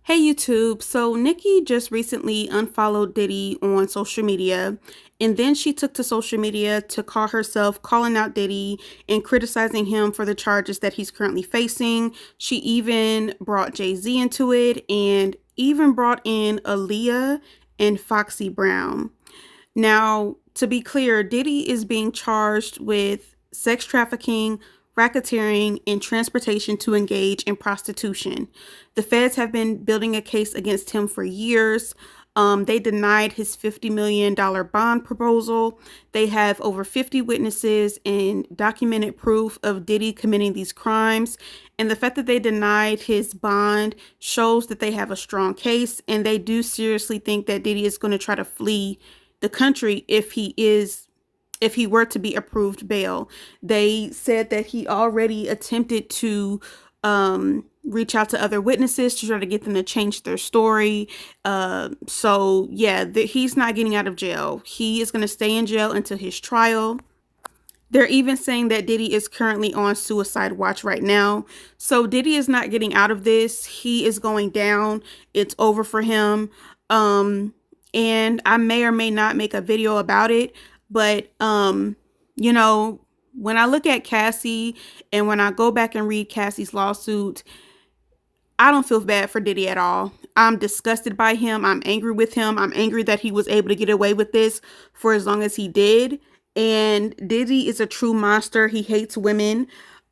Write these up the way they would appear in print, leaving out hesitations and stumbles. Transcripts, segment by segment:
Hey YouTube, so Nicki just recently unfollowed Diddy on social media, and then she took to social media to call herself calling out Diddy and criticizing him for the charges that he's currently facing. She even brought Jay-Z into it and even brought in Aaliyah and Foxy Brown. Now, to be clear, Diddy is being charged with sex trafficking, racketeering, and transportation to engage in prostitution. The feds have been building a case against him for years. They denied his $50 million bond proposal. They have over 50 witnesses and documented proof of Diddy committing these crimes. And the fact that they denied his bond shows that they have a strong case, and they do seriously think that Diddy is going to try to flee the country if he were to be approved bail. They said that he already attempted to reach out to other witnesses to try to get them to change their story. So yeah, he's not getting out of jail. He is going to stay in jail until his trial. They're even saying that Diddy is currently on suicide watch right now. So Diddy is not getting out of this. He is going down. It's over for him. And I may or may not make a video about it, but you know, when I look at Cassie and when I go back and read Cassie's lawsuit, I don't feel bad for Diddy at all. I'm disgusted by him. I'm angry with him. I'm angry that he was able to get away with this for as long as he did. And Diddy is a true monster. He hates women.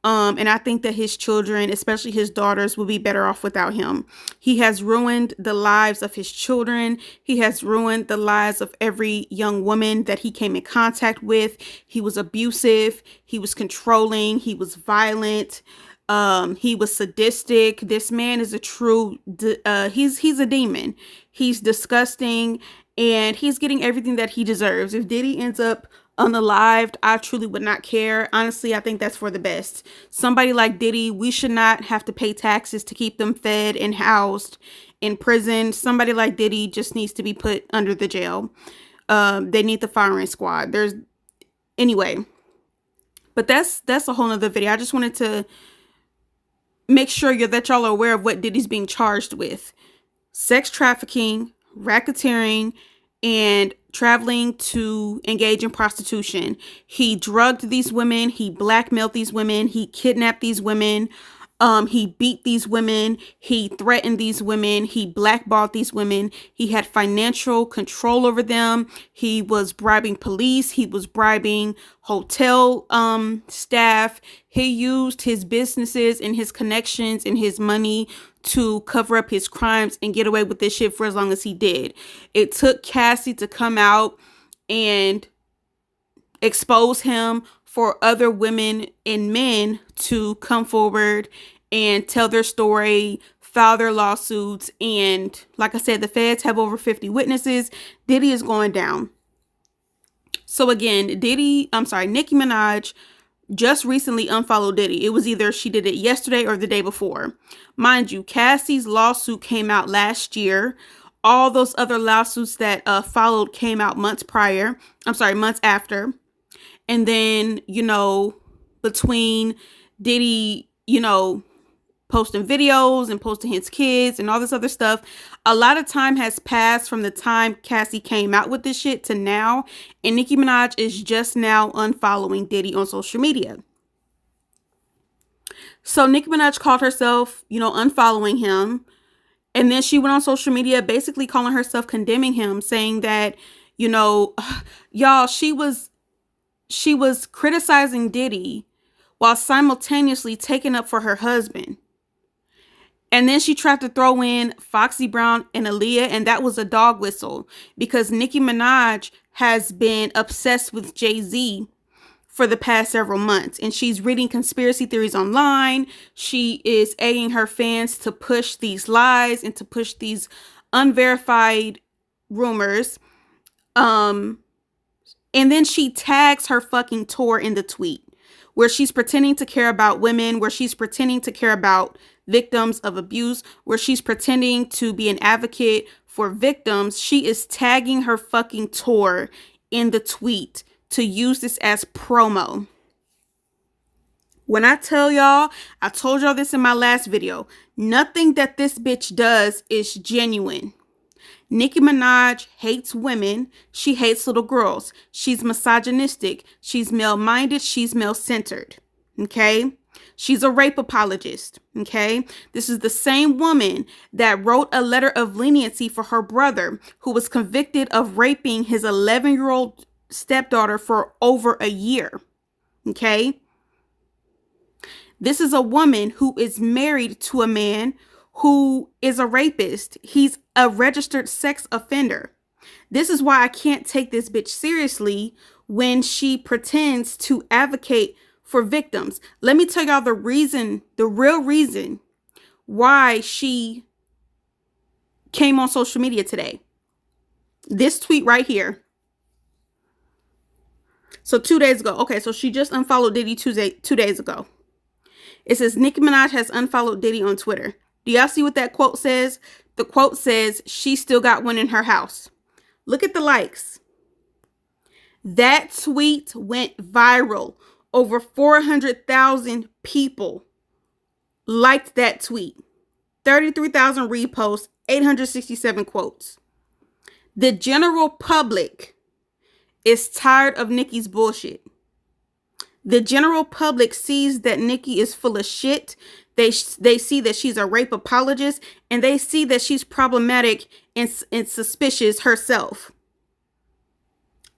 And I think that his children, especially his daughters, will be better off without him. He has ruined the lives of his children. He has ruined the lives of every young woman that he came in contact with. He was abusive. He was controlling. He was violent. He was sadistic. This man is a true he's a demon. He's disgusting, and he's getting everything that he deserves. If Diddy ends up unalived, I truly would not care. Honestly, I think that's for the best. Somebody like Diddy, we should not have to pay taxes to keep them fed and housed in prison. Somebody like Diddy just needs to be put under the jail. They need the firing squad. Anyway, but that's a whole nother video. I just wanted to make sure that y'all are aware of what Diddy's being charged with: sex trafficking, racketeering, and traveling to engage in prostitution. He drugged these women. He blackmailed these women. He kidnapped these women. He beat these women. He threatened these women. He blackballed these women. He had financial control over them. He was bribing police. He was bribing hotel staff. He used his businesses and his connections and his money to cover up his crimes and get away with this shit for as long as he did. It took Cassie to come out and expose him for other women and men to come forward and tell their story, file their lawsuits. And like I said, the feds have over 50 witnesses. Diddy is going down. So again, Nicki Minaj just recently unfollowed Diddy. It was either she did it yesterday or the day before. Mind you, Cassie's lawsuit came out last year. All those other lawsuits that followed came out months after. And then, between Diddy, posting videos and posting his kids and all this other stuff, a lot of time has passed from the time Cassie came out with this shit to now. And Nicki Minaj is just now unfollowing Diddy on social media. So Nicki Minaj called herself, unfollowing him. And then she went on social media basically calling herself condemning him, saying that, y'all, she was criticizing Diddy while simultaneously taking up for her husband. And then she tried to throw in Foxy Brown and Aaliyah, and that was a dog whistle because Nicki Minaj has been obsessed with Jay-Z for the past several months, and she's reading conspiracy theories online. She is egging her fans to push these lies and to push these unverified rumors. And then she tags her fucking tour in the tweet where she's pretending to care about women, where she's pretending to care about victims of abuse, where she's pretending to be an advocate for victims. She is tagging her fucking tour in the tweet to use this as promo. When I tell y'all, I told y'all this in my last video, nothing that this bitch does is genuine. Nicki Minaj hates women. She hates little girls. She's misogynistic. She's male-minded. She's male-centered. Okay? She's a rape apologist. Okay? This is the same woman that wrote a letter of leniency for her brother who was convicted of raping his 11-year-old stepdaughter for over a year. Okay? This is a woman who is married to a man who is a rapist. He's a registered sex offender. This is why I can't take this bitch seriously when she pretends to advocate for victims. Let me tell y'all the reason, the real reason why she came on social media today. This tweet right here. So 2 days ago. Okay, so she just unfollowed Diddy 2 days ago. It says, Nicki Minaj has unfollowed Diddy on Twitter. Do y'all see what that quote says? The quote says, she still got one in her house. Look at the likes. That tweet went viral. Over 400,000 people liked that tweet. 33,000 reposts, 867 quotes. The general public is tired of Nicki's bullshit. The general public sees that Nicki is full of shit. They see that she's a rape apologist, and they see that she's problematic and suspicious herself.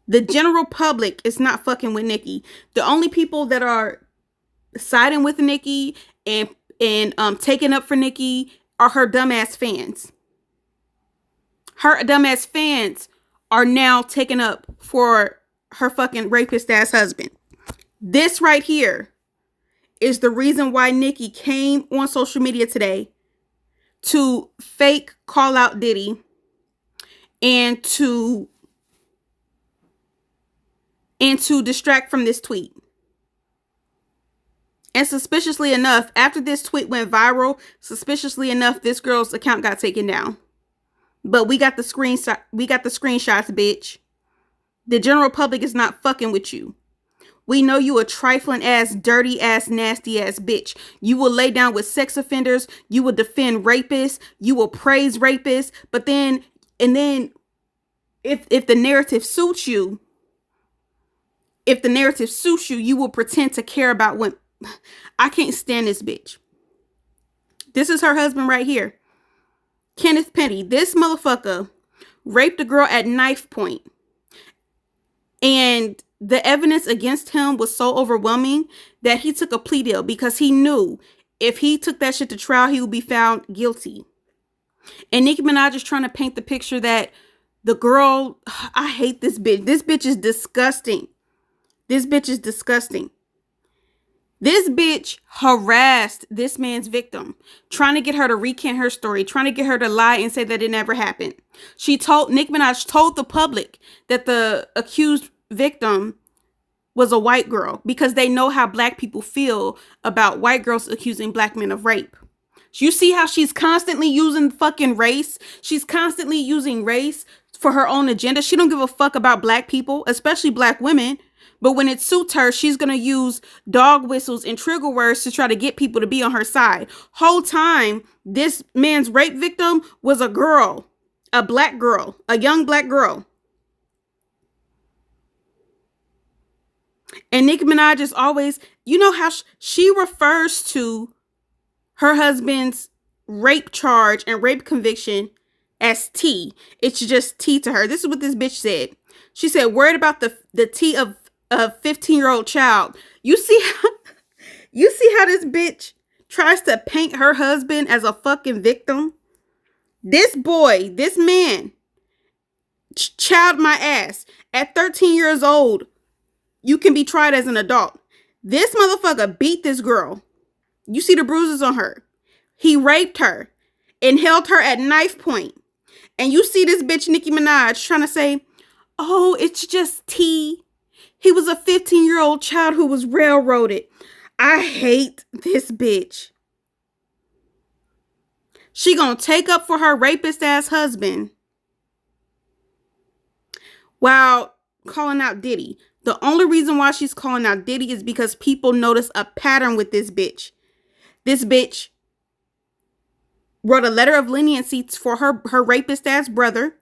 The general public is not fucking with Nicki. The only people that are siding with Nicki and taking up for Nicki are her dumbass fans. Her dumbass fans are now taking up for her fucking rapist ass husband. This right here is the reason why Nicki came on social media today to fake call out Diddy and to distract from this tweet. And suspiciously enough, after this tweet went viral, suspiciously enough, this girl's account got taken down. But we got the screenshots, bitch. The general public is not fucking with you. We know you a trifling ass, dirty ass, nasty ass bitch. You will lay down with sex offenders. You will defend rapists. You will praise rapists. But then, if the narrative suits you, you will pretend to care about women. I can't stand this bitch. This is her husband right here. Kenneth Petty. This motherfucker raped a girl at knife point. And the evidence against him was so overwhelming that he took a plea deal because he knew if he took that shit to trial, he would be found guilty. And Nicki Minaj is trying to paint the picture that the girl, I hate this bitch. This bitch is disgusting. This bitch is disgusting. This bitch harassed this man's victim, trying to get her to recant her story, trying to get her to lie and say that it never happened. Nicki Minaj told the public that the accused victim was a white girl because they know how black people feel about white girls accusing black men of rape. You see how she's constantly using fucking race? She's constantly using race for her own agenda. She don't give a fuck about black people, especially black women. But when it suits her, she's going to use dog whistles and trigger words to try to get people to be on her side. Whole time, this man's rape victim was a girl, a black girl, a young black girl. And Nicki Minaj is always, you know how she refers to her husband's rape charge and rape conviction as T. It's just T to her. This is what this bitch said. She said, worried about the T of a 15-year-old child. You see how this bitch tries to paint her husband as a fucking victim? This boy, this man, child my ass. At 13 years old, you can be tried as an adult. This motherfucker beat this girl. You see the bruises on her. He raped her and held her at knife point. And you see this bitch Nicki Minaj trying to say, oh, it's just T. He was a 15-year-old child who was railroaded. I hate this bitch. She gonna take up for her rapist ass husband while calling out Diddy. The only reason why she's calling out Diddy is because people notice a pattern with this bitch. This bitch wrote a letter of leniency for her rapist ass brother.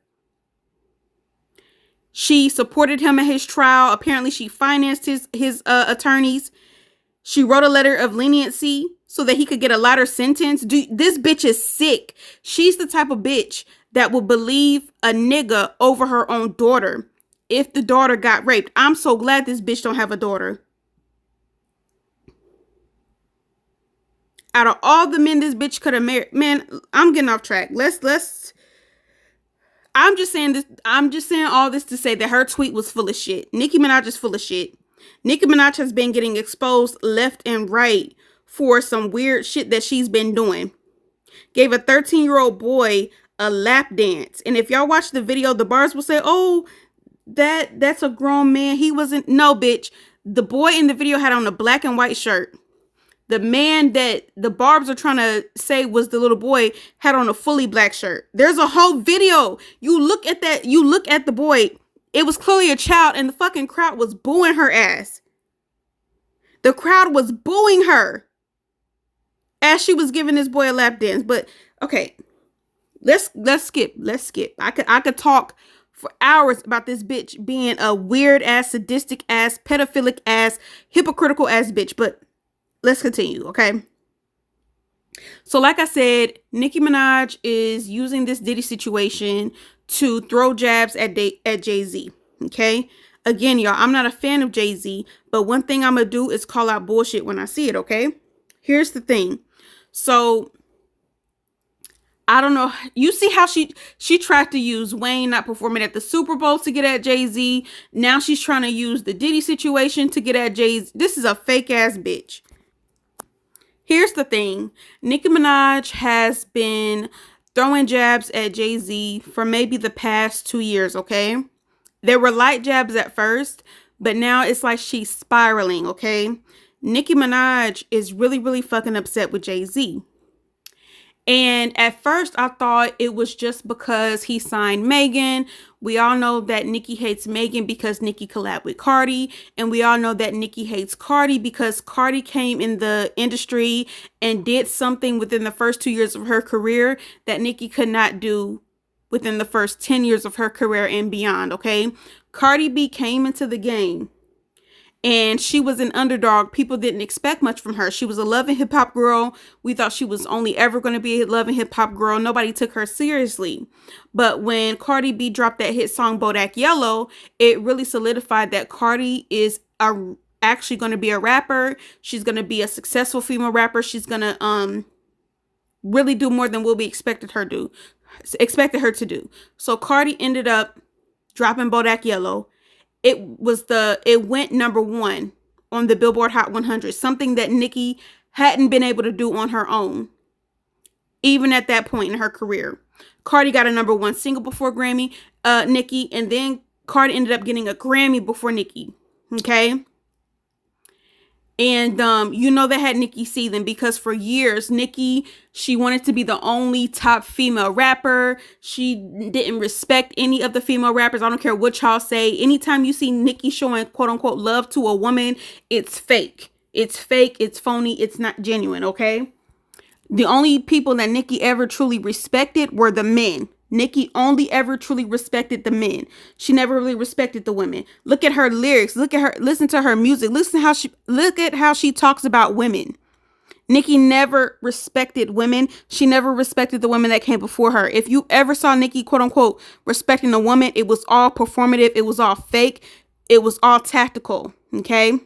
She supported him at his trial. Apparently, she financed his attorneys. She wrote a letter of leniency so that he could get a lighter sentence. Dude, this bitch is sick. She's the type of bitch that will believe a nigga over her own daughter if the daughter got raped. I'm so glad this bitch don't have a daughter. Out of all the men this bitch could have married, man, I'm getting off track. I'm just saying this. I'm just saying all this to say that her tweet was full of shit. Nicki Minaj is full of shit. Nicki Minaj has been getting exposed left and right for some weird shit that she's been doing. Gave a 13-year-old boy a lap dance. And if y'all watch the video, the bars will say, oh, that's a grown man. He wasn't. No, bitch. The boy in the video had on a black and white shirt. The man that the barbs are trying to say was the little boy had on a fully black shirt. There's a whole video. You look at that. You look at the boy. It was clearly a child, and the fucking crowd was booing her ass. The crowd was booing her as she was giving this boy a lap dance. But okay, let's skip. Let's skip. I could talk for hours about this bitch being a weird ass, sadistic ass, pedophilic ass, hypocritical ass bitch. But let's continue, okay? So like I said, Nicki Minaj is using this Diddy situation to throw jabs at Jay-Z, okay? Again, y'all, I'm not a fan of Jay-Z, but one thing I'm going to do is call out bullshit when I see it, okay? Here's the thing. So, I don't know. You see how she tried to use Wayne not performing at the Super Bowl to get at Jay-Z. Now she's trying to use the Diddy situation to get at Jay-Z. This is a fake ass bitch. Here's the thing. Nicki Minaj has been throwing jabs at Jay-Z for maybe the past 2 years, okay? There were light jabs at first, but now it's like she's spiraling, okay? Nicki Minaj is really, really fucking upset with Jay-Z. And at first, I thought it was just because he signed Megan. We all know that Nicki hates Megan because Nicki collabed with Cardi. And we all know that Nicki hates Cardi because Cardi came in the industry and did something within the first 2 years of her career that Nicki could not do within the first 10 years of her career and beyond, okay? Cardi B came into the game. And she was an underdog. People didn't expect much from her. She was a Love and Hip Hop girl. We thought she was only ever going to be a Love and Hip Hop girl. Nobody took her seriously. But when Cardi B dropped that hit song Bodak Yellow, it really solidified that Cardi is actually going to be a rapper. She's going to be a successful female rapper. She's going to really do more than what we expected her to do. So Cardi ended up dropping Bodak Yellow. It went #1 on the Billboard Hot 100, something that Nicki hadn't been able to do on her own, even at that point in her career. Cardi got a #1 single before Nicki, and then Cardi ended up getting a Grammy before Nicki, okay? And you know that had Nicki seething because for years, Nicki, she wanted to be the only top female rapper. She didn't respect any of the female rappers. I don't care what y'all say. Anytime you see Nicki showing quote unquote love to a woman, it's fake. It's fake. It's phony. It's not genuine, okay? The only people that Nicki ever truly respected were the men. Nicki only ever truly respected the men. She never really respected the women. Look at her lyrics. Look at her. Listen to her music. Look at how she talks about women. Nicki never respected women. She never respected the women that came before her. If you ever saw Nicki, quote unquote, respecting a woman, it was all performative. It was all fake. It was all tactical. Okay.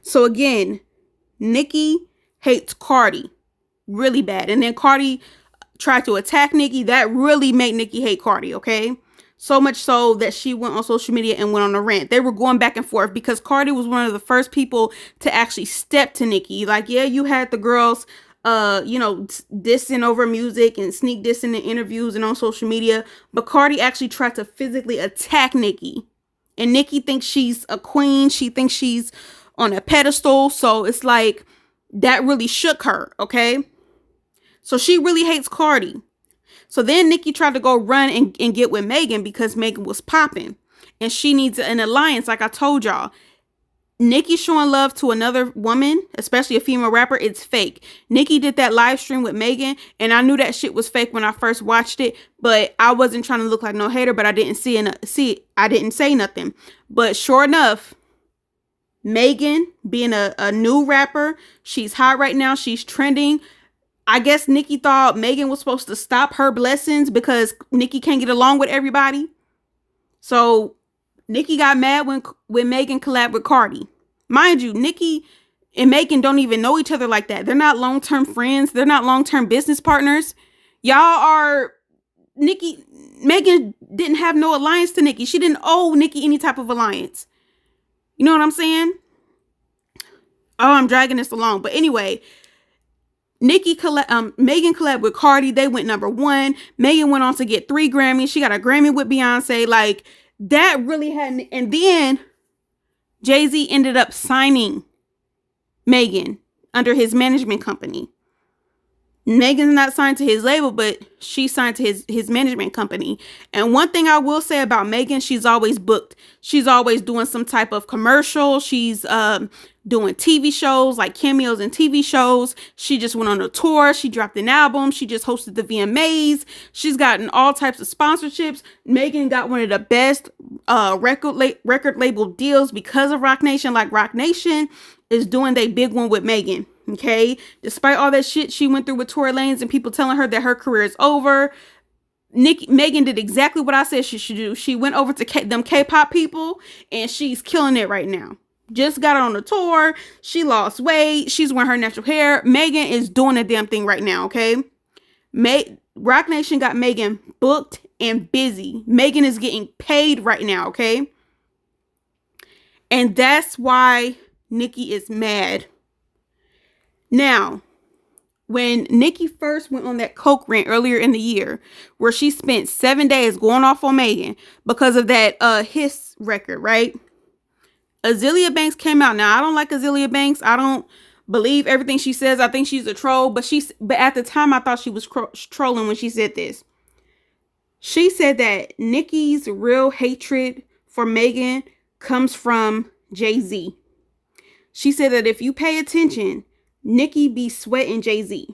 So again, Nicki hates Cardi really bad. And then Cardi tried to attack Nicki. That really made Nicki hate Cardi, okay? So much so that she went on social media and went on a rant. They were going back and forth because Cardi was one of the first people to actually step to Nicki. Like, yeah, you had the girls, dissing over music and sneak dissing in interviews and on social media. But Cardi actually tried to physically attack Nicki. And Nicki thinks she's a queen. She thinks she's on a pedestal. So it's like, that really shook her, okay? So she really hates Cardi. So then Nicki tried to go run and get with Megan because Megan was popping. And she needs an alliance, like I told y'all. Nicki showing love to another woman, especially a female rapper, it's fake. Nicki did that live stream with Megan, and I knew that shit was fake when I first watched it, but I wasn't trying to look like no hater, but I didn't I didn't say nothing. But sure enough, Megan, being a new rapper, she's hot right now, she's trending. I guess Nicki thought Megan was supposed to stop her blessings because Nicki can't get along with everybody. So Nicki got mad when Megan collabed with Cardi. Mind you, Nicki and Megan don't even know each other like that. They're not long-term friends. They're not long-term business partners. Y'all are Megan didn't have no alliance to Nicki. She didn't owe Nicki any type of alliance. You know what I'm saying? Oh, I'm dragging this along. But anyway, Megan collabed with Cardi. They went #1. Megan went on to get 3 Grammys. She got a Grammy with Beyonce. Like, that really hadn't. And then Jay-Z ended up signing Megan under his management company. Megan's not signed to his label, but she signed to his management company. And one thing I will say about Megan, she's always booked. She's always doing some type of commercial. She's doing TV shows, like cameos in TV shows. She just went on a tour. She dropped an album. She just hosted the VMAs. She's gotten all types of sponsorships. Megan got one of the best record label deals because of Roc Nation. Like, Roc Nation is doing their big one with Megan. Okay, despite all that shit she went through with Tory Lanez and people telling her that her career is over, Megan did exactly what I said she should do. She went over to them K-pop people, and she's killing it right now. Just got on a tour. She lost weight. She's wearing her natural hair. Megan is doing a damn thing right now. Okay, Roc Nation got Megan booked and busy. Megan is getting paid right now. Okay, and that's why Nicki is mad. Now, when Nicki first went on that coke rant earlier in the year, where she spent 7 days going off on Megan because of that Hiss record, right? Azealia Banks came out. Now, I don't like Azealia Banks. I don't believe everything she says. I think she's a troll, but at the time I thought she was trolling when she said this. She said that Nicki's real hatred for Megan comes from Jay-Z. She said that if you pay attention, Nicki be sweating Jay-Z.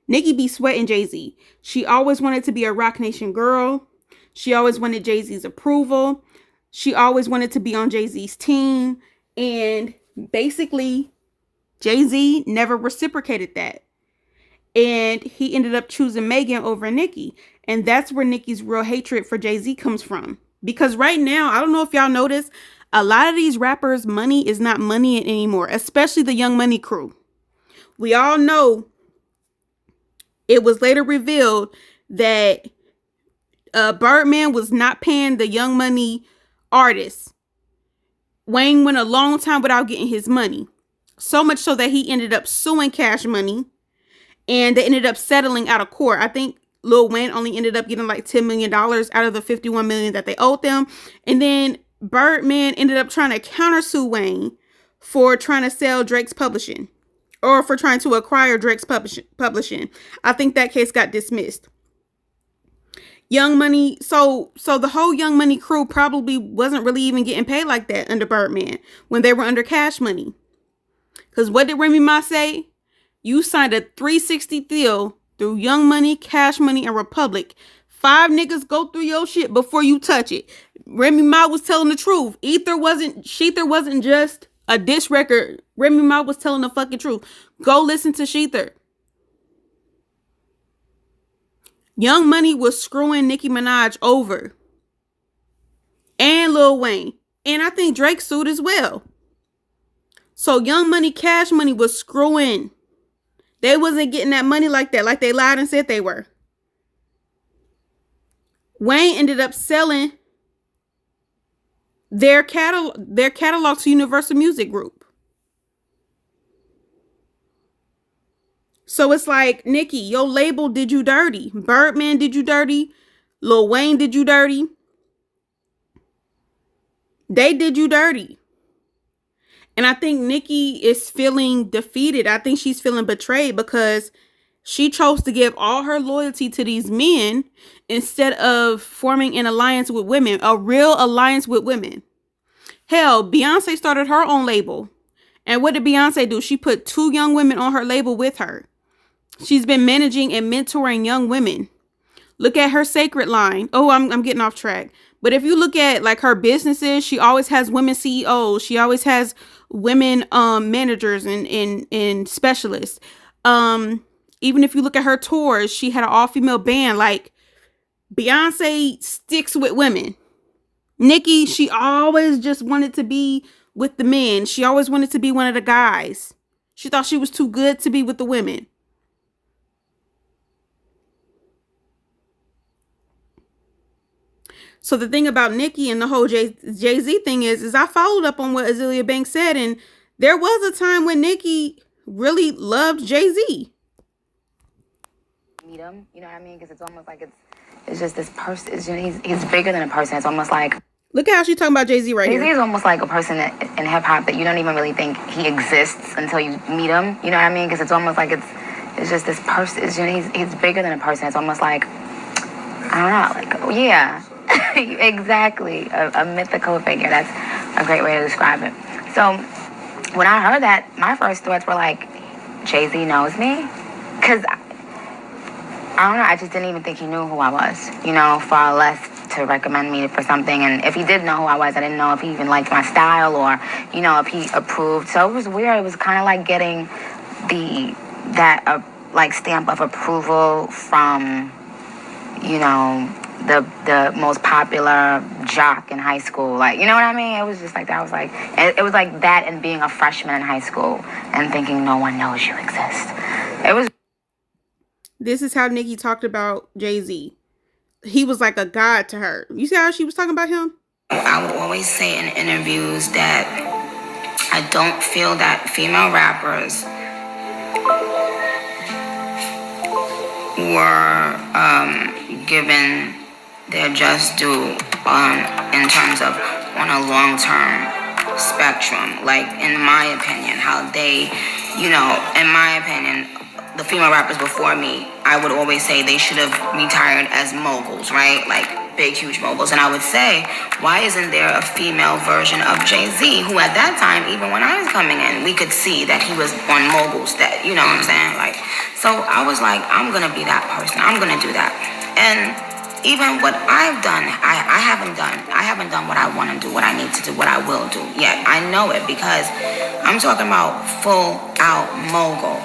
Nicki be sweating Jay-Z. She always wanted to be a Roc Nation girl. She always wanted Jay-Z's approval. She always wanted to be on Jay-Z's team. And basically, Jay-Z never reciprocated that. And he ended up choosing Megan over Nicki. And that's where Nicki's real hatred for Jay-Z comes from. Because right now, I don't know if y'all noticed, a lot of these rappers' money is not money anymore, especially the Young Money crew. We all know it was later revealed that Birdman was not paying the Young Money artists. Wayne went a long time without getting his money. So much so that he ended up suing Cash Money, and they ended up settling out of court. I think Lil Wayne only ended up getting like $10 million out of the $51 million that they owed them. And then Birdman ended up trying to countersue Wayne for trying to sell Drake's publishing. Or for trying to acquire Drake's publishing. I think that case got dismissed. Young Money, so the whole Young Money crew probably wasn't really even getting paid like that under Birdman when they were under Cash Money. Because what did Remy Ma say? You signed a 360 deal through Young Money, Cash Money, and Republic. 5 niggas go through your shit before you touch it. Remy Ma was telling the truth. Sheether wasn't just a diss record. Remy Ma was telling the fucking truth. Go listen to Sheether. Young Money was screwing Nicki Minaj over. And Lil Wayne. And I think Drake sued as well. So Young Money, Cash Money was screwing. They wasn't getting that money like that. Like they lied and said they were. Wayne ended up selling their catalog to Universal Music Group. So it's like, Nicki, your label did you dirty. Birdman did you dirty. Lil Wayne did you dirty. They did you dirty. And I think Nicki is feeling defeated. I think she's feeling betrayed because She chose to give all her loyalty to these men instead of forming an alliance with women, a real alliance with women. Hell, Beyonce started her own label. And what did Beyonce do? She put 2 young women on her label with her. She's been managing and mentoring young women. Look at her Sacred line. Oh, I'm getting off track. But if you look at like her businesses, she always has women CEOs. She always has women managers and specialists. Even if you look at her tours, she had an all-female band. Like, Beyonce sticks with women. Nicki, she always just wanted to be with the men. She always wanted to be one of the guys. She thought she was too good to be with the women. So the thing about Nicki and the whole Jay-Z thing is I followed up on what Azealia Banks said, and there was a time when Nicki really loved Jay-Z. Meet him, you know what I mean? Because it's almost like it's just this person. He's bigger than a person. It's almost like, look at how she's talking about Jay-Z right here. Jay-Z is almost like a person in hip hop that you don't even really think he exists until you meet him. You know what I mean? Because it's almost like it's just this person. He's bigger than a person. It's almost like, I don't know, like, yeah. Exactly, a mythical figure. That's a great way to describe it. So when I heard that, my first thoughts were like, Jay-Z knows me? Because I don't know, I just didn't even think he knew who I was, you know, far less to recommend me for something. And if he did know who I was, I didn't know if he even liked my style or, you know, if he approved. So it was weird. It was kind of like getting that stamp of approval from, you know, the most popular jock in high school. Like, you know what I mean? It was just like that. It was like that and being a freshman in high school and thinking no one knows you exist. It was. This is how Nicki talked about Jay-Z. He was like a god to her. You see how she was talking about him? I would always say in interviews that I don't feel that female rappers were given their just due in terms of on a long-term spectrum. Like, in my opinion, how they, you know, in my opinion, the female rappers before me, I would always say they should have retired as moguls, right? Like, big, huge moguls. And I would say, why isn't there a female version of Jay-Z, who at that time, even when I was coming in, we could see that he was on moguls, that, you know what I'm saying? Like, so I was like, I'm going to be that person. I'm going to do that. And even what I've done, I haven't done what I want to do, what I need to do, what I will do yet. I know it because I'm talking about full out mogul.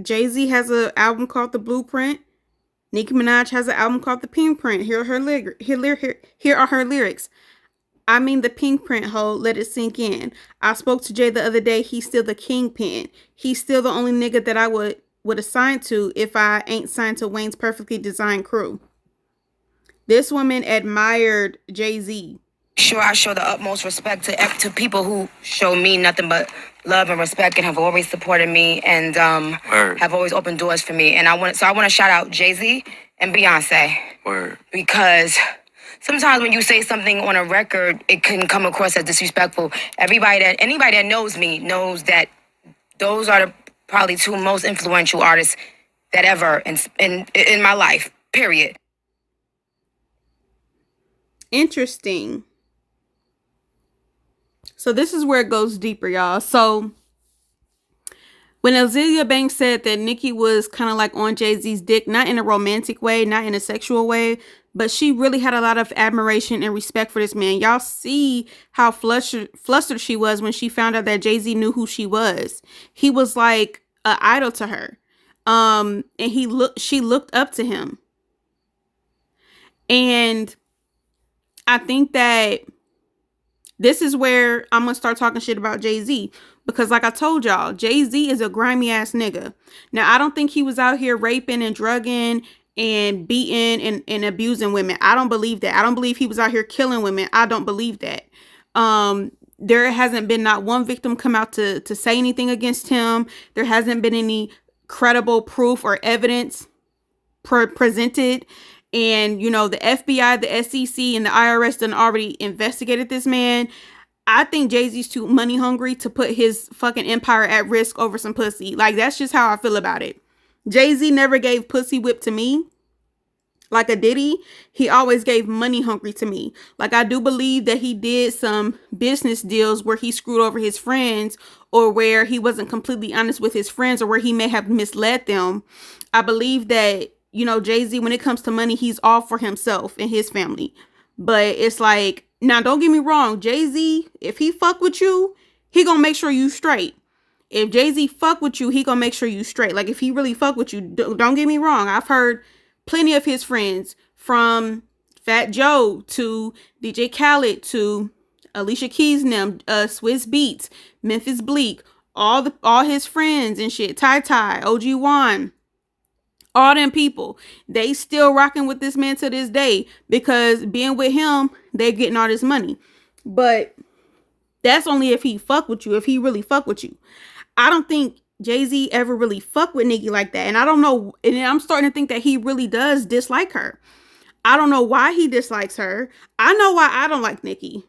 Jay-Z has an album called The Blueprint. Nicki Minaj has an album called The Pink Print. Here are her lyrics. I mean the pink print, ho, let it sink in. I spoke to Jay the other day, he's still the kingpin. He's still the only nigga that I would assign to if I ain't signed to Wayne's perfectly designed crew. This woman admired Jay-Z. Sure, I show the utmost respect to people who show me nothing but love and respect and have always supported me and have always opened doors for me. And I want to shout out Jay-Z and Beyonce. Word. Because sometimes when you say something on a record, it can come across as disrespectful. Anybody that knows me knows that those are the probably 2 most influential artists that ever in my life, period. Interesting. So this is where it goes deeper, y'all. So when Azealia Banks said that Nicki was kind of like on Jay-Z's dick, not in a romantic way, not in a sexual way, but she really had a lot of admiration and respect for this man. Y'all see how flustered she was when she found out that Jay-Z knew who she was. He was like an idol to her. And she looked up to him. And I think that this is where I'm going to start talking shit about Jay-Z. Because like I told y'all, Jay-Z is a grimy ass nigga. Now, I don't think he was out here raping and drugging and beating and abusing women. I don't believe that. I don't believe he was out here killing women. I don't believe that. There hasn't been not one victim come out to say anything against him. There hasn't been any credible proof or evidence presented. And, you know, the FBI, the SEC, and the IRS done already investigated this man. I think Jay-Z's too money hungry to put his fucking empire at risk over some pussy. Like, that's just how I feel about it. Jay-Z never gave pussy whip to me like a Diddy. He always gave money hungry to me. Like, I do believe that he did some business deals where he screwed over his friends, or where he wasn't completely honest with his friends, or where he may have misled them. I believe that, Jay-Z, when it comes to money, he's all for himself and his family. But it's like, now don't get me wrong, Jay-Z, if he fuck with you, he gonna make sure you straight. If Jay-Z fuck with you, he gonna make sure you straight. Like, if he really fuck with you, don't get me wrong. I've heard plenty of his friends, from Fat Joe to DJ Khaled to Alicia Keys and them, Swiss Beats, Memphis Bleak, all his friends and shit, Ty Ty, OG Wan, all them people, they still rocking with this man to this day, because being with him, they getting all this money. But that's only if he fuck with you, if he really fuck with you. I don't think Jay-Z ever really fucked with Nicki like that. And I don't know. And I'm starting to think that he really does dislike her. I don't know why he dislikes her. I know why I don't like Nicki.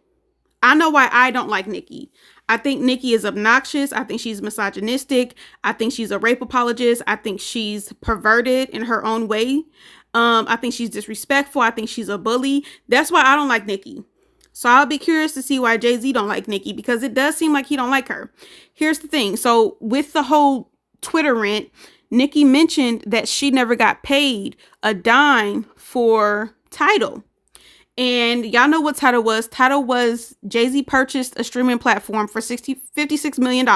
I know why I don't like Nicki. I think Nicki is obnoxious. I think she's misogynistic. I think she's a rape apologist. I think she's perverted in her own way. I think she's disrespectful. I think she's a bully. That's why I don't like Nicki. So I'll be curious to see why Jay-Z don't like Nicki, because it does seem like he don't like her. Here's the thing. So with the whole Twitter rant, Nicki mentioned that she never got paid a dime for Tidal. And y'all know what Tidal was. Tidal was, Jay-Z purchased a streaming platform for $56 million,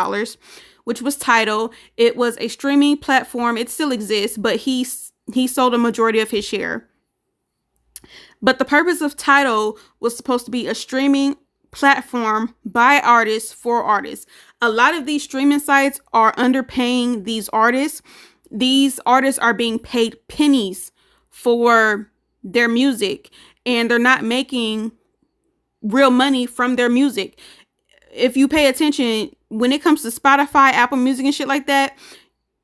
which was Tidal. It was a streaming platform. It still exists, but he sold a majority of his share. But the purpose of Tidal was supposed to be a streaming platform by artists for artists. A lot of these streaming sites are underpaying these artists. These artists are being paid pennies for their music, and they're not making real money from their music. If you pay attention, when it comes to Spotify, Apple Music and shit like that,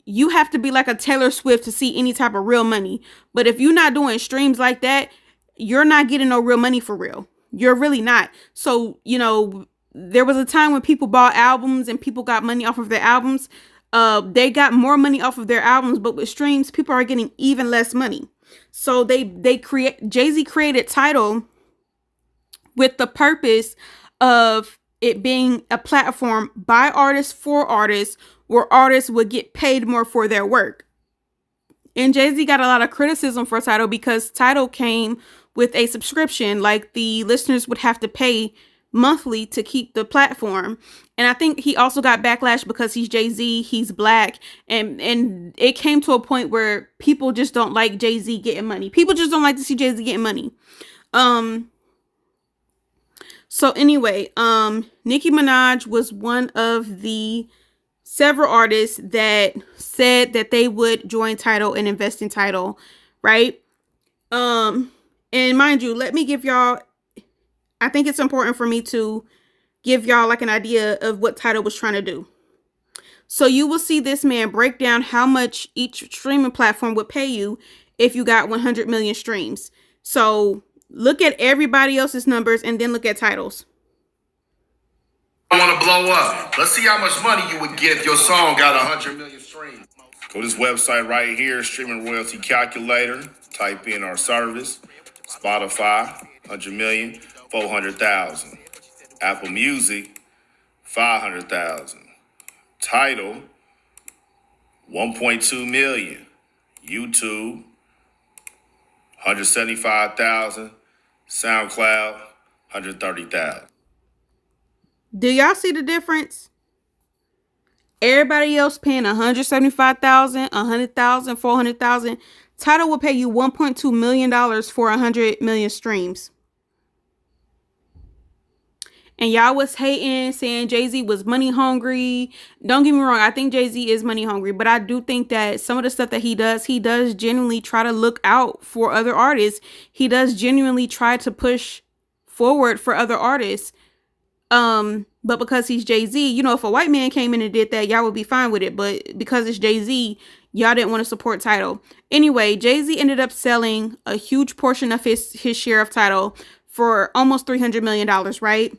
you have to be like a Taylor Swift to see any type of real money. But if you're not doing streams like that, you're not getting no real money for real. You're really not. So, there was a time when people bought albums and people got money off of their albums. They got more money off of their albums, but with streams, people are getting even less money. So Jay-Z created Tidal with the purpose of it being a platform by artists for artists, where artists would get paid more for their work. And Jay-Z got a lot of criticism for Tidal, because Tidal came with a subscription. Like, the listeners would have to pay monthly to keep the platform. And I think he also got backlash because he's Jay-Z, he's black, and it came to a point where people just don't like Jay-Z getting money. People just don't like to see Jay-Z getting money. So anyway, Nicki Minaj was one of the several artists that said that they would join Tidal and invest in Tidal, right? And mind you, let me give y'all, I think it's important for me to give y'all like an idea of what Tidal was trying to do. So you will see this man break down how much each streaming platform would pay you if you got 100 million streams. So look at everybody else's numbers and then look at Tidal's. I want to blow up. Let's see how much money you would get if your song got 100 million streams. Go to this website right here, streaming royalty calculator. Type in our service. Spotify, 100 million, 400,000. Apple Music, 500,000. Tidal, 1.2 million. YouTube, 175,000. SoundCloud, 130,000. Do y'all see the difference? Everybody else paying 175,000, 100,000, 400,000. Tidal will pay you $1.2 million for 100 million streams. And y'all was hating, saying Jay-Z was money hungry. Don't get me wrong, I think Jay-Z is money hungry, but I do think that some of the stuff that he does genuinely try to look out for other artists. He does genuinely try to push forward for other artists. But because he's Jay-Z, if a white man came in and did that, y'all would be fine with it. But because it's Jay-Z, y'all didn't want to support Tidal. Anyway, Jay-Z ended up selling a huge portion of his share of Tidal for almost $300 million, right?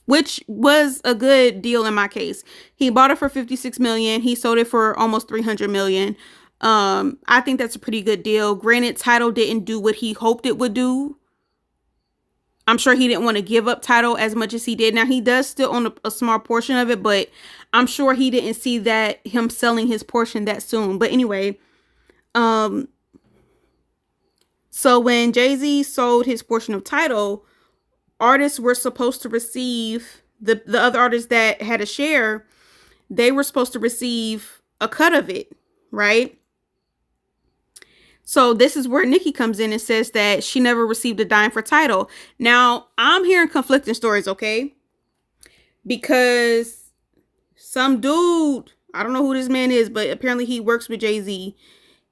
which was a good deal in my case. He bought it for 56 million. He sold it for almost 300 million. I think that's a pretty good deal. Granted, Tidal didn't do what he hoped it would do. I'm sure he didn't want to give up Tidal as much as he did. Now he does still own a small portion of it, but I'm sure he didn't see that him selling his portion that soon. But anyway, so when Jay-Z sold his portion of Tidal, artists were supposed to receive the other artists that had a share, they were supposed to receive a cut of it, right? So this is where Nicki comes in and says that she never received a dime for Tidal. Now, I'm hearing conflicting stories, okay? Because some dude, I don't know who this man is, but apparently he works with Jay-Z.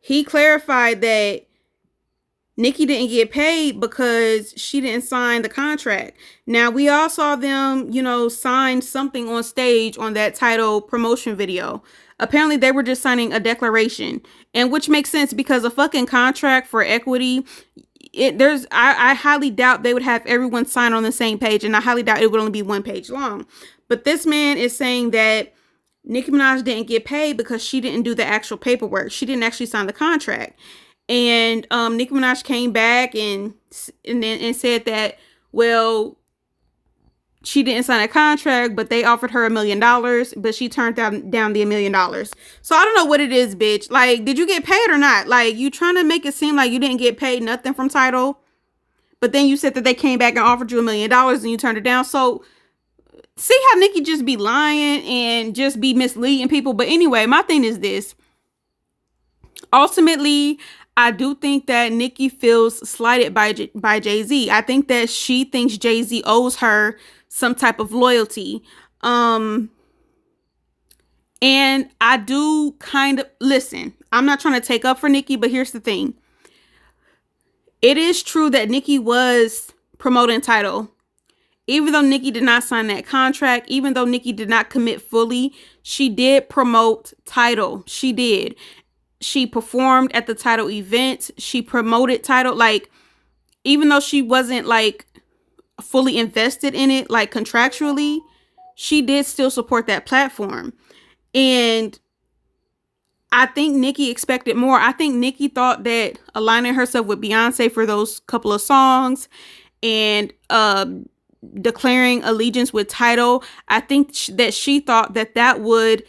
He clarified that Nicki didn't get paid because she didn't sign the contract. Now, we all saw them, sign something on stage on that Tidal promotion video. Apparently, they were just signing a declaration, and which makes sense because a fucking contract for equity, I highly doubt they would have everyone sign on the same page, and I highly doubt it would only be one page long. But this man is saying that Nicki Minaj didn't get paid because she didn't do the actual paperwork. She didn't actually sign the contract. And Nicki Minaj came back and said that, well, she didn't sign a contract, but they offered her $1 million, but she turned down the $1 million. So I don't know what it is, bitch. Like, did you get paid or not? Like, you trying to make it seem like you didn't get paid nothing from Tidal, but then you said that they came back and offered you $1 million and you turned it down. So see how Nicki just be lying and just be misleading people. But anyway, my thing is this. Ultimately, I do think that Nicki feels slighted by Jay-Z. I think that she thinks Jay-Z owes her some type of loyalty. And I do kind of, listen, I'm not trying to take up for Nicki, but here's the thing. It is true that Nicki was promoting Tidal. Even though Nicki did not sign that contract, even though Nicki did not commit fully, she did promote Tidal. She did. She performed at the Tidal event. She promoted Tidal. Like, even though she wasn't like fully invested in it, like contractually, she did still support that platform. And I think Nicki expected more. I think Nicki thought that aligning herself with Beyonce for those couple of songs and declaring allegiance with Tidal, I think that she thought that that would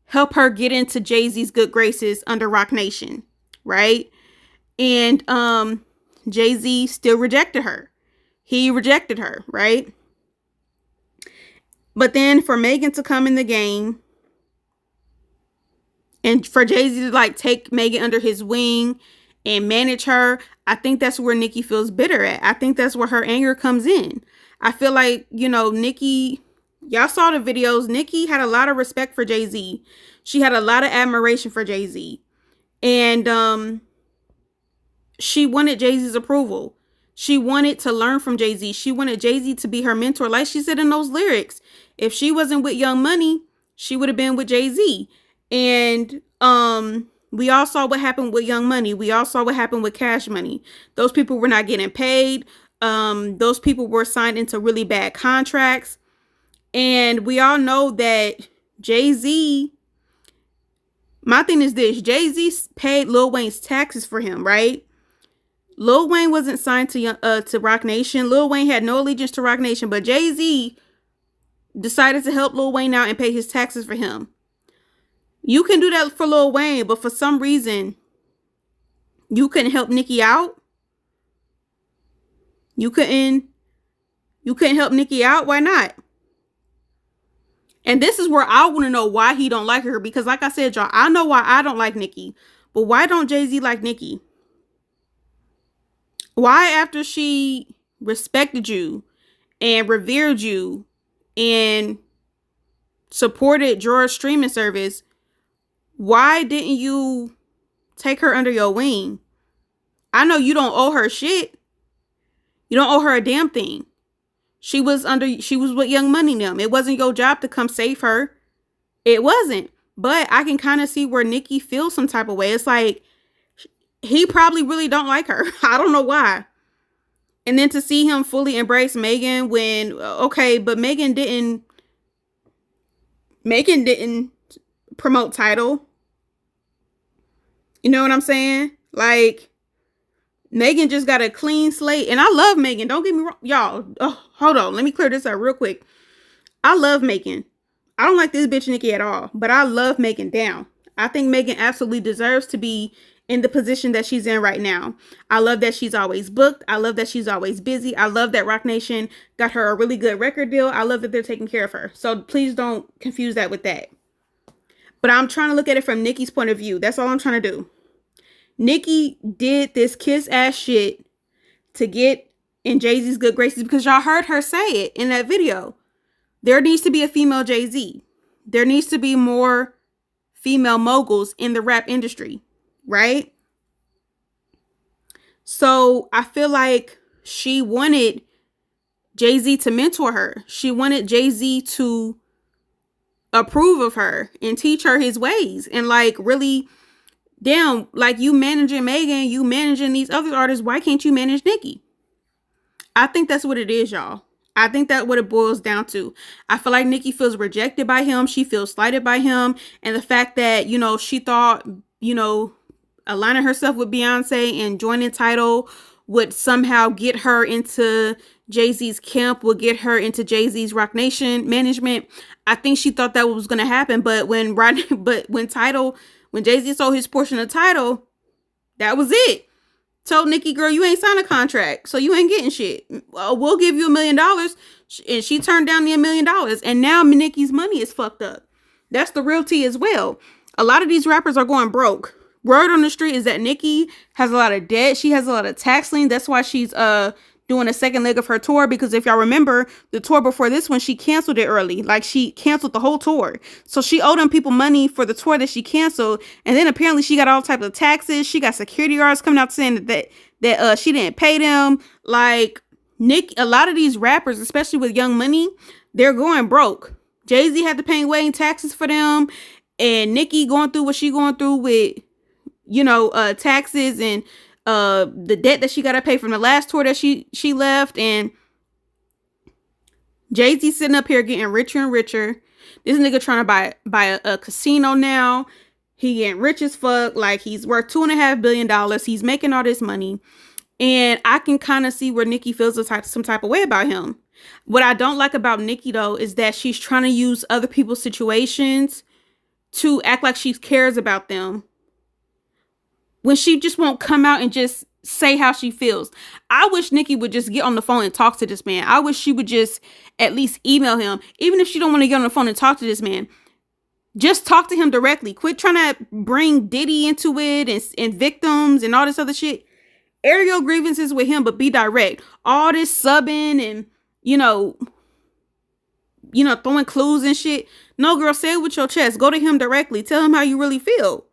help her get into Jay-Z's good graces under Roc Nation, right? And Jay-Z still rejected her. He rejected her, right? But then for Megan to come in the game and for Jay-Z to like take Megan under his wing and manage her, I think that's where Nicki feels bitter at. I think that's where her anger comes in. I feel like, Nicki, y'all saw the videos. Nicki had a lot of respect for Jay-Z. She had a lot of admiration for Jay-Z. And she wanted Jay-Z's approval. She wanted to learn from Jay-Z. She wanted Jay-Z to be her mentor. Like she said in those lyrics, if she wasn't with Young Money, she would have been with Jay-Z. And we all saw what happened with Young Money. We all saw what happened with Cash Money. Those people were not getting paid. Those people were signed into really bad contracts. And we all know that Jay-Z, my thing is this, Jay-Z paid Lil Wayne's taxes for him, right? Lil Wayne wasn't signed to Roc Nation. Lil Wayne had no allegiance to Roc Nation, but Jay-Z decided to help Lil Wayne out and pay his taxes for him. You can do that for Lil Wayne, but for some reason, you couldn't help Nicki out. You couldn't help Nicki out. Why not? And this is where I want to know why he don't like her. Because like I said, y'all, I know why I don't like Nicki. But why don't Jay-Z like Nicki? Why, after she respected you and revered you and supported George's streaming service, why didn't you take her under your wing? I know you don't owe her shit. You don't owe her a damn thing. She was with Young Money now. It wasn't your job to come save her. It wasn't. But I can kind of see where Nicki feels some type of way. It's like, he probably really don't like her. I don't know why. And then to see him fully embrace Megan when, okay, but Megan didn't promote Tidal. You know what I'm saying? Like, Megan just got a clean slate. And I love Megan. Don't get me wrong. Y'all, hold on. Let me clear this up real quick. I love Megan. I don't like this bitch Nicki at all. But I love Megan down. I think Megan absolutely deserves to be in the position that she's in right now. I love that she's always booked. I love that she's always busy. I love that Roc Nation got her a really good record deal. I love that they're taking care of her. So please don't confuse that with that. But I'm trying to look at it from Nicki's point of view. That's all I'm trying to do. Nicki did this kiss ass shit to get in Jay-Z's good graces because y'all heard her say it in that video. There needs to be a female Jay-Z. There needs to be more female moguls in the rap industry, right? So I feel like she wanted Jay-Z to mentor her. She wanted Jay-Z to approve of her and teach her his ways and like really, damn, like you managing Megan, you managing these other artists, why can't you manage Nicki? I think that's what it is, y'all. I think that's what it boils down to. I feel like Nicki feels rejected by him. She feels slighted by him. And the fact that, you know, she thought, you know, aligning herself with Beyonce and joining Tidal would somehow get her into Jay-Z's camp, would get her into Jay-Z's Roc Nation management. I think she thought that was going to happen. But when Jay-Z sold his portion of Tidal, that was it. Told Nicki, girl, you ain't signed a contract, so you ain't getting shit. We'll give you $1 million. And she turned down the $1 million. And now Nicki's money is fucked up. That's the real tea as well. A lot of these rappers are going broke. Word on the street is that Nicki has a lot of debt. She has a lot of tax liens. That's why she's doing a second leg of her tour, because if y'all remember the tour before this one, she canceled it early. Like she canceled the whole tour. So she owed them people money for the tour that she canceled. And then apparently she got all types of taxes. She got security guards coming out saying that she didn't pay them. Like a lot of these rappers, especially with Young Money, they're going broke. Jay-Z had to pay way in taxes for them. And Nicki going through what she going through with, you know, taxes and the debt that she got to pay from the last tour that she left. And Jay-Z sitting up here getting richer and richer. This nigga trying to buy a casino now. He getting rich as fuck. Like he's worth $2.5 billion. He's making all this money. And I can kind of see where Nicki feels some type of way about him. What I don't like about Nicki though is that she's trying to use other people's situations to act like she cares about them, when she just won't come out and just say how she feels. I wish Nicki would just get on the phone and talk to this man. I wish she would just at least email him. Even if she don't want to get on the phone and talk to this man, just talk to him directly. Quit trying to bring Diddy into it and victims and all this other shit. Air your grievances with him, but be direct. All this subbing and, you know, throwing clues and shit. No, girl, say it with your chest. Go to him directly. Tell him how you really feel.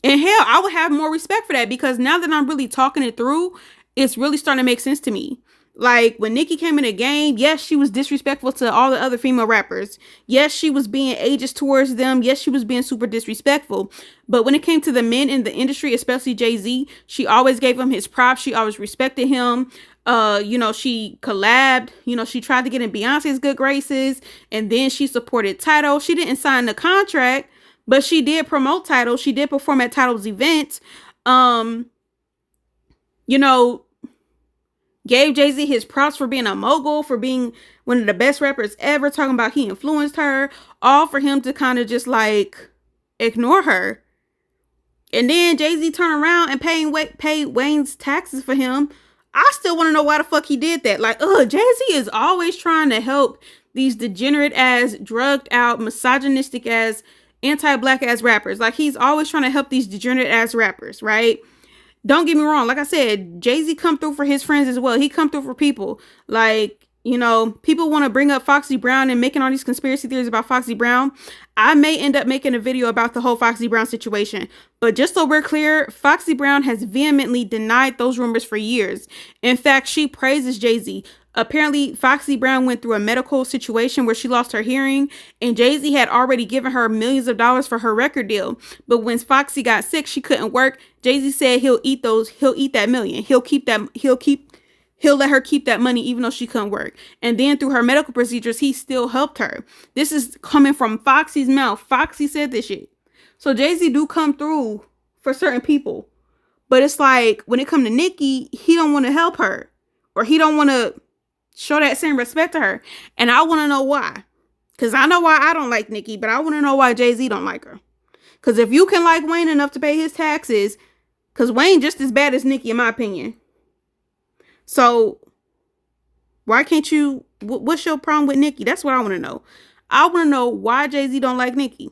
And hell, I would have more respect for that, because now that I'm really talking it through, it's really starting to make sense to me. Like when Nicki came in the game, yes, she was disrespectful to all the other female rappers. Yes, she was being ageist towards them. Yes, she was being super disrespectful. But when it came to the men in the industry, especially Jay-Z, she always gave him his props. She always respected him. She collabed. She tried to get in Beyonce's good graces, and then she supported Tidal. She didn't sign the contract, but she did promote Tidal. She did perform at Tidal's events. Gave Jay-Z his props for being a mogul, for being one of the best rappers ever, talking about he influenced her, all for him to kind of just like ignore her. And then Jay-Z turned around and paid Wayne's taxes for him. I still want to know why the fuck he did that. Like, Jay-Z is always trying to help these degenerate ass, drugged out, misogynistic ass, anti-black ass rappers. Like, he's always trying to help these degenerate ass rappers, right? Don't get me wrong. Like I said, Jay-Z come through for his friends as well. He come through for people. Like, people want to bring up Foxy Brown and making all these conspiracy theories about Foxy Brown. I may end up making a video about the whole Foxy Brown situation. But just so we're clear, Foxy Brown has vehemently denied those rumors for years. In fact, she praises Jay-Z. Apparently, Foxy Brown went through a medical situation where she lost her hearing, and Jay-Z had already given her millions of dollars for her record deal. But when Foxy got sick, she couldn't work. Jay-Z said he'll eat that million. He'll keep he'll let her keep that money even though she couldn't work. And then through her medical procedures, he still helped her. This is coming from Foxy's mouth. Foxy said this shit. So Jay-Z do come through for certain people. But it's like, when it come to Nicki, he don't want to help her. Or he don't want to show that same respect to her. And I want to know why. Because I know why I don't like Nicki, but I want to know why Jay-Z don't like her. Because if you can like Wayne enough to pay his taxes, because Wayne just as bad as Nicki, in my opinion. So, why can't you, what's your problem with Nicki? That's what I want to know. I want to know why Jay-Z don't like Nicki.